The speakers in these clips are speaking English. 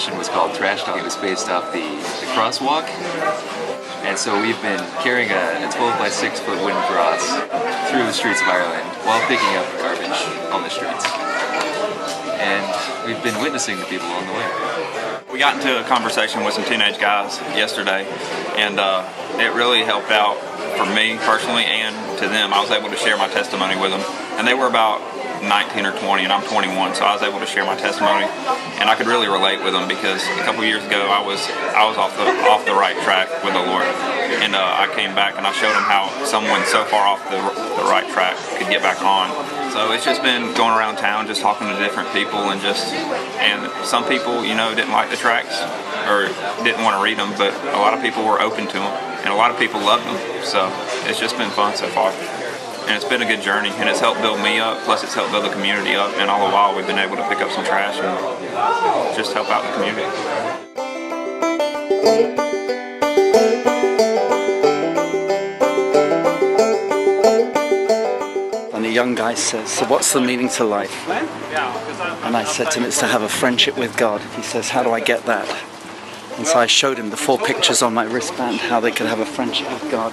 mission was called Trash Talk. It was based off the CrossWalk. And so we've been carrying a 12 by 6 foot wooden cross through the streets of Ireland while picking up garbage on the streets. And we've been witnessing to people on the way. We got into a conversation with some teenage guys yesterday, and it really helped out for me personally and to them. I was able to share my testimony with them, and they were about 19 or 20 and I'm 21, so I was able to share my testimony, and I could really relate with them because a couple years ago I was off the right track with the Lord, and I came back and I showed them how someone so far off the right track could get back on. So it's just been going around town just talking to different people, and some people, you know, didn't like the tracts or didn't want to read them, but a lot of people were open to them and a lot of people loved them. So it's just been fun so far. And it's been a good journey, and it's helped build me up, plus it's helped build the community up, and all the while we've been able to pick up some trash and just help out the community. And a young guy says, "So what's the meaning to life?" And I said to him, "It's to have a friendship with God." He says, "How do I get that?" And so I showed him the 4 pictures on my wristband, how they could have a friendship with God.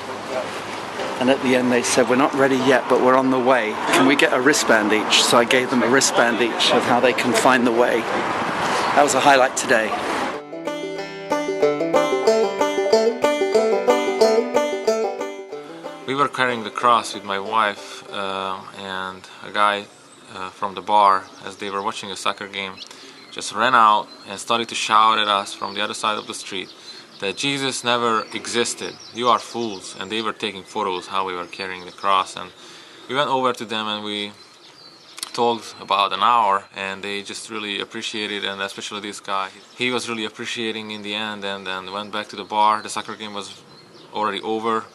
And at the end they said, "We're not ready yet, but we're on the way. Can we get a wristband each?" So I gave them a wristband each of how they can find the way. That was a highlight today. We were carrying the cross with my wife and a guy from the bar, as they were watching a soccer game, just ran out and started to shout at us from the other side of the street that Jesus never existed, you are fools. And they were taking photos how we were carrying the cross, and we went over to them and we talked about an hour, and they just really appreciated, and especially this guy, he was really appreciating in the end, and then went back to the bar. The soccer game was already over,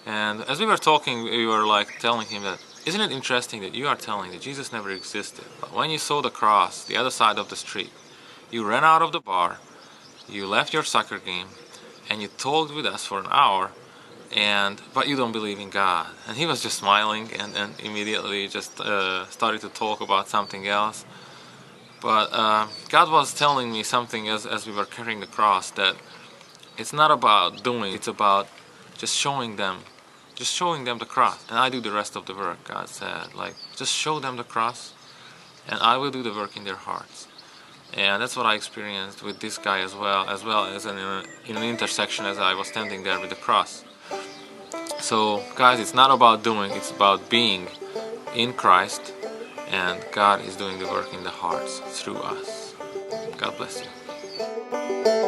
and as we were talking, we were like telling him that, isn't it interesting that you are telling that Jesus never existed, but when you saw the cross the other side of the street, you ran out of the bar, you left your soccer game, and you talked with us for an hour, but you don't believe in God. And he was just smiling, and immediately just started to talk about something else. But God was telling me something as we were carrying the cross, that it's not about doing, it's about just showing them the cross, and I do the rest of the work. God said, like, just show them the cross and I will do the work in their hearts. And that's what I experienced with this guy as well as in an intersection as I was standing there with the cross. So guys, it's not about doing, it's about being in Christ, and God is doing the work in the hearts through us. God bless you.